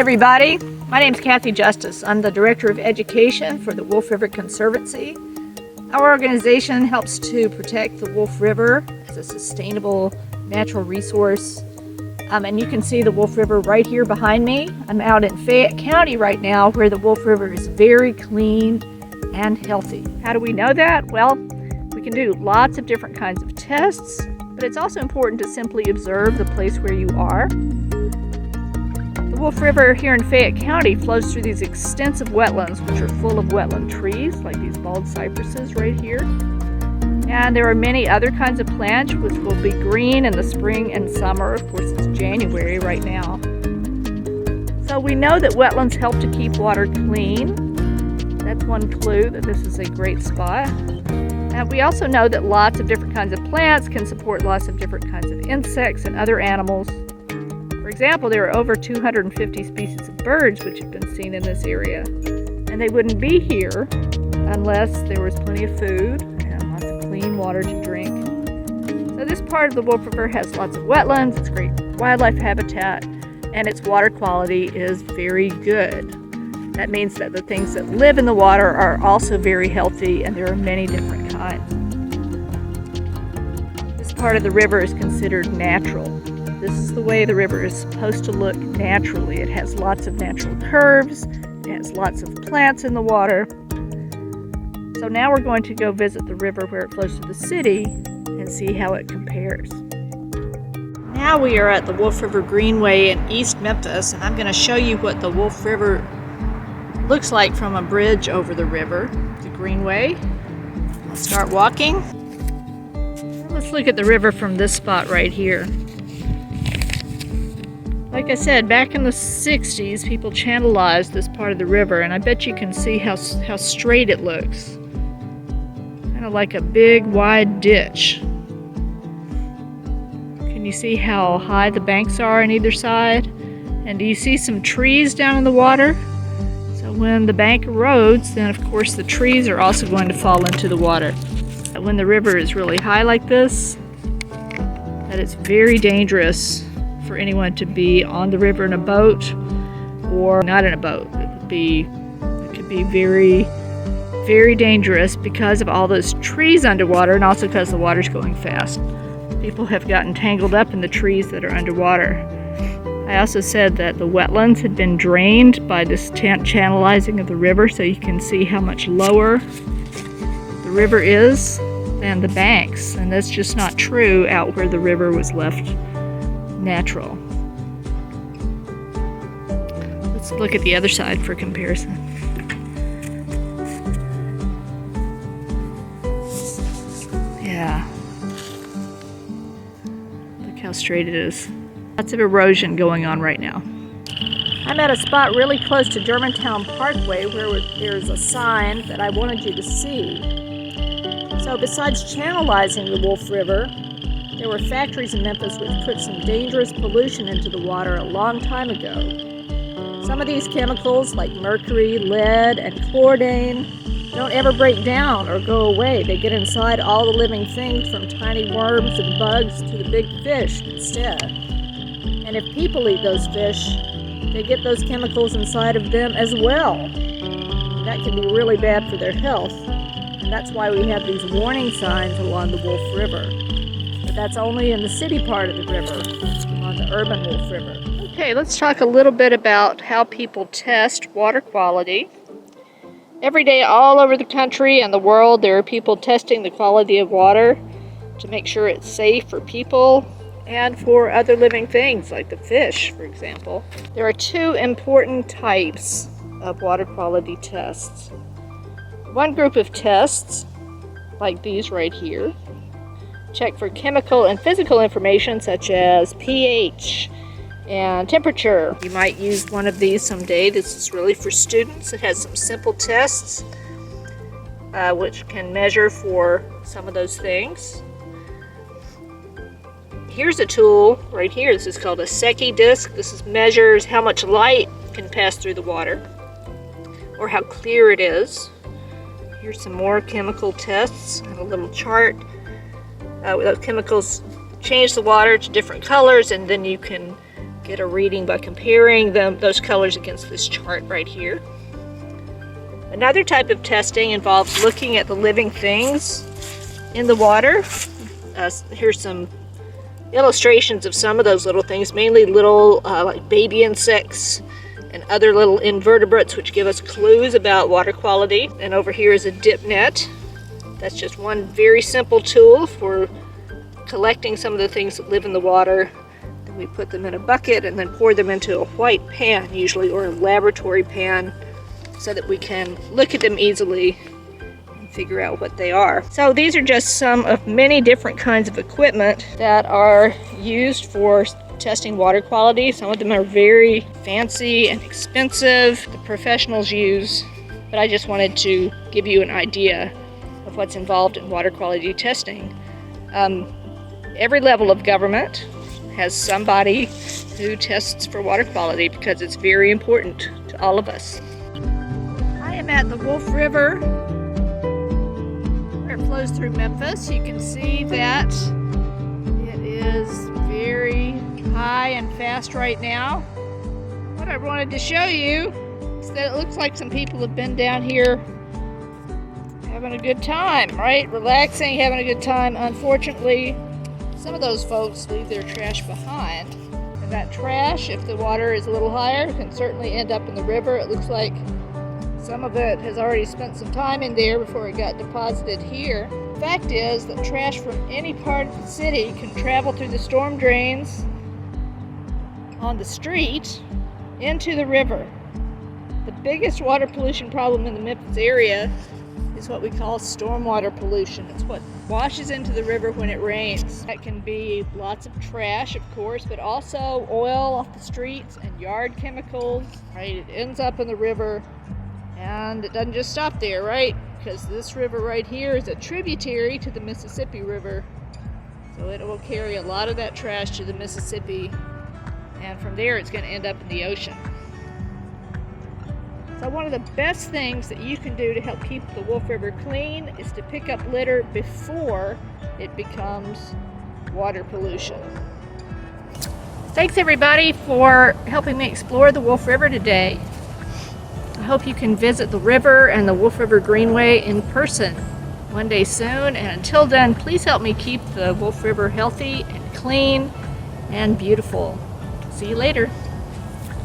everybody. My name is Kathy Justice. I'm the Director of Education for the Wolf River Conservancy. Our organization helps to protect the Wolf River as a sustainable natural resource. And you can see the Wolf River right here behind me. I'm out in Fayette County right now where the Wolf River is very clean and healthy. How do we know that? Well, we can do lots of different kinds of tests, but it's also important to simply observe the place where you are. The Wolf River here in Fayette County flows through these extensive wetlands, which are full of wetland trees, like these bald cypresses right here. And there are many other kinds of plants which will be green in the spring and summer. Of course, it's January right now. So we know that wetlands help to keep water clean. That's one clue that this is a great spot. And we also know that lots of different kinds of plants can support lots of different kinds of insects and other animals. For example, there are over 250 species of birds which have been seen in this area. And they wouldn't be here unless there was plenty of food and lots of clean water to drink. So this part of the Wolf River has lots of wetlands, it's great wildlife habitat, and its water quality is very good. That means that the things that live in the water are also very healthy, and there are many different kinds. This part of the river is considered natural. This is the way the river is supposed to look naturally. It has lots of natural curves, it has lots of plants in the water. So now we're going to go visit the river where it flows to the city and see how it compares. Now we are at the Wolf River Greenway in East Memphis, and I'm going to show you what the Wolf River looks like from a bridge over the river, the Greenway. I'll start walking. Let's look at the river from this spot right here. Like I said, back in the 60s, people channelized this part of the river, and I bet you can see how straight it looks. Kind of like a big, wide ditch. Can you see how high the banks are on either side? And do you see some trees down in the water? So when the bank erodes, then of course the trees are also going to fall into the water. When the river is really high like this, that it's very dangerous for anyone to be on the river in a boat or not in a boat. It could be very, very dangerous because of all those trees underwater, and also because the water's going fast. People have gotten tangled up in the trees that are underwater. I also said that the wetlands had been drained by this channelizing of the river, so you can see how much lower the river is than the banks, and that's just not true out where the river was left natural. Let's look at the other side for comparison. Yeah. Look how straight it is. Lots of erosion going on right now. I'm at a spot really close to Germantown Parkway where there's a sign that I wanted you to see. So besides channelizing the Wolf River, there were factories in Memphis which put some dangerous pollution into the water a long time ago. Some of these chemicals, like mercury, lead, and chlordane, don't ever break down or go away. They get inside all the living things, from tiny worms and bugs to the big fish instead. And if people eat those fish, they get those chemicals inside of them as well. That can be really bad for their health, and that's why we have these warning signs along the Wolf River. But that's only in the city part of the river, on the urban Wolf River. Okay, let's talk a little bit about how people test water quality. Every day all over the country and the world, there are people testing the quality of water to make sure it's safe for people and for other living things, like the fish, for example. There are two important types of water quality tests. One group of tests, like these right here, check for chemical and physical information such as pH and temperature. You might use one of these someday. This is really for students. It has some simple tests which can measure for some of those things. Here's a tool right here. This is called a Secchi disc. This measures how much light can pass through the water or how clear it is. Here's some more chemical tests and a little chart. Those chemicals change the water to different colors, and then you can get a reading by comparing those colors against this chart right here. Another type of testing involves looking at the living things in the water. Here's some illustrations of some of those little things, mainly little like baby insects and other little invertebrates, which give us clues about water quality. And over here is a dip net. That's just one very simple tool for collecting some of the things that live in the water. Then we put them in a bucket and then pour them into a white pan usually, or a laboratory pan, so that we can look at them easily and figure out what they are. So these are just some of many different kinds of equipment that are used for testing water quality. Some of them are very fancy and expensive, the professionals use, but I just wanted to give you an idea of what's involved in water quality testing. Every level of government has somebody who tests for water quality because it's very important to all of us. I am at the Wolf River where it flows through Memphis. You can see that it is very high and fast right now. What I wanted to show you is that it looks like some people have been down here having a good time, right? Relaxing, having a good time. Unfortunately, some of those folks leave their trash behind. And that trash, if the water is a little higher, can certainly end up in the river. It looks like some of it has already spent some time in there before it got deposited here. The fact is that trash from any part of the city can travel through the storm drains on the street into the river. The biggest water pollution problem in the Memphis area is what we call stormwater pollution. It's what washes into the river when it rains. That can be lots of trash, of course, but also oil off the streets and yard chemicals, right? It ends up in the river, and it doesn't just stop there, right? Because this river right here is a tributary to the Mississippi River. So it will carry a lot of that trash to the Mississippi, and from there it's going to end up in the ocean. So one of the best things that you can do to help keep the Wolf River clean is to pick up litter before it becomes water pollution. Thanks everybody for helping me explore the Wolf River today. I hope you can visit the river and the Wolf River Greenway in person one day soon. And until then, please help me keep the Wolf River healthy and clean and beautiful. See you later.